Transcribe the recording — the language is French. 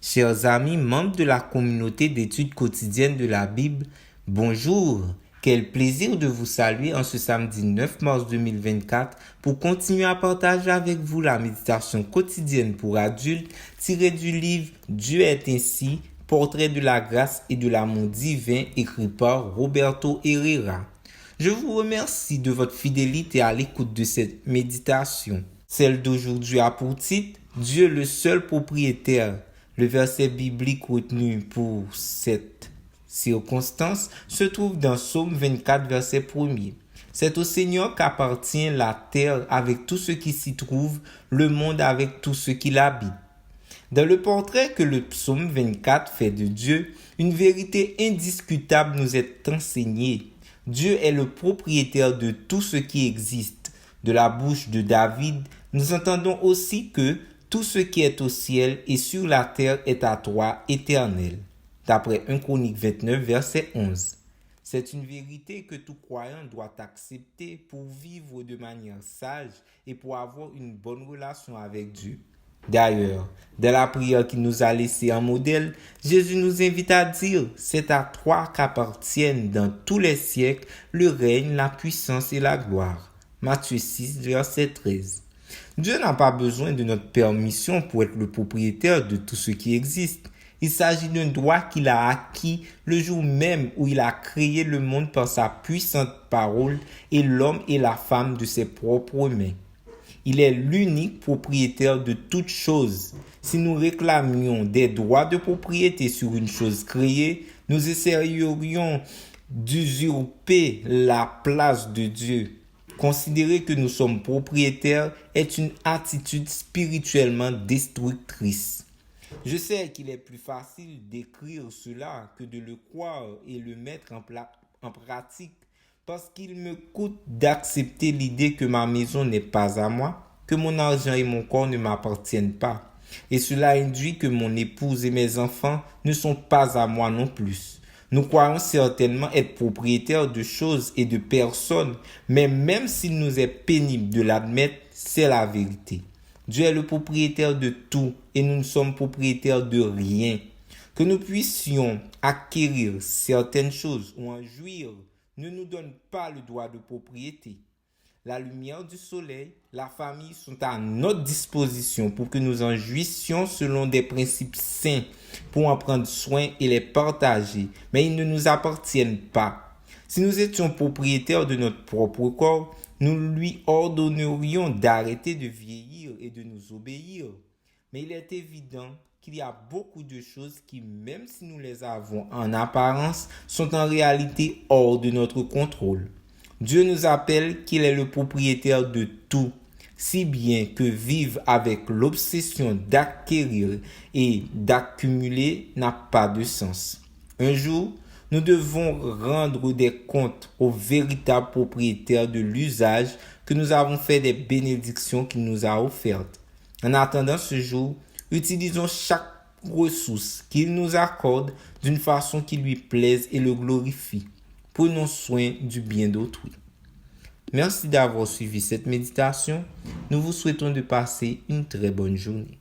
Chers amis, membres de la communauté d'études quotidiennes de la Bible, bonjour. Quel plaisir de vous saluer en ce samedi 9 mars 2024 pour continuer à partager avec vous la méditation quotidienne pour adultes tirée du livre Dieu est ainsi, portrait de la grâce et de l'amour divin écrit par Roberto Herrera. Je vous remercie de votre fidélité à l'écoute de cette méditation. Celle d'aujourd'hui a pour titre Dieu le seul propriétaire. Le verset biblique retenu pour cette circonstance se trouve dans Psaume 24, verset 1er. C'est au Seigneur qu'appartient la terre avec tout ce qui s'y trouve, le monde avec tout ce qui l'habite. Dans le portrait que le Psaume 24 fait de Dieu, une vérité indiscutable nous est enseignée. Dieu est le propriétaire de tout ce qui existe. De la bouche de David, nous entendons aussi que tout ce qui est au ciel et sur la terre est à toi, Éternel. D'après 1 Chronique 29, verset 11. C'est une vérité que tout croyant doit accepter pour vivre de manière sage et pour avoir une bonne relation avec Dieu. D'ailleurs, dans la prière qu'il nous a laissée en modèle, Jésus nous invite à dire « C'est à toi qu'appartiennent dans tous les siècles le règne, la puissance et la gloire. » Matthieu 6, verset 13. Dieu n'a pas besoin de notre permission pour être le propriétaire de tout ce qui existe. Il s'agit d'un droit qu'il a acquis le jour même où il a créé le monde par sa puissante parole et l'homme et la femme de ses propres mains. Il est l'unique propriétaire de toutes choses. Si nous réclamions des droits de propriété sur une chose créée, nous essayerions d'usurper la place de Dieu. Considérer que nous sommes propriétaires est une attitude spirituellement destructrice. Je sais qu'il est plus facile d'écrire cela que de le croire et le mettre en pratique parce qu'il me coûte d'accepter l'idée que ma maison n'est pas à moi, que mon argent et mon corps ne m'appartiennent pas. Et cela induit que mon épouse et mes enfants ne sont pas à moi non plus. Nous croyons certainement être propriétaires de choses et de personnes, mais même s'il nous est pénible de l'admettre, c'est la vérité. Dieu est le propriétaire de tout et nous ne sommes propriétaires de rien. Que nous puissions acquérir certaines choses ou en jouir ne nous donne pas le droit de propriété. La lumière du soleil, la famille sont à notre disposition pour que nous en jouissions selon des principes saints, pour en prendre soin et les partager, mais ils ne nous appartiennent pas. Si nous étions propriétaires de notre propre corps, nous lui ordonnerions d'arrêter de vieillir et de nous obéir. Mais il est évident qu'il y a beaucoup de choses qui, même si nous les avons en apparence, sont en réalité hors de notre contrôle. Dieu nous appelle qu'il est le propriétaire de tout, si bien que vivre avec l'obsession d'acquérir et d'accumuler n'a pas de sens. Un jour, nous devons rendre des comptes au véritable propriétaire de l'usage que nous avons fait des bénédictions qu'il nous a offertes. En attendant ce jour, utilisons chaque ressource qu'il nous accorde d'une façon qui lui plaise et le glorifie. Prenons soin du bien d'autrui. Merci d'avoir suivi cette méditation. Nous vous souhaitons de passer une très bonne journée.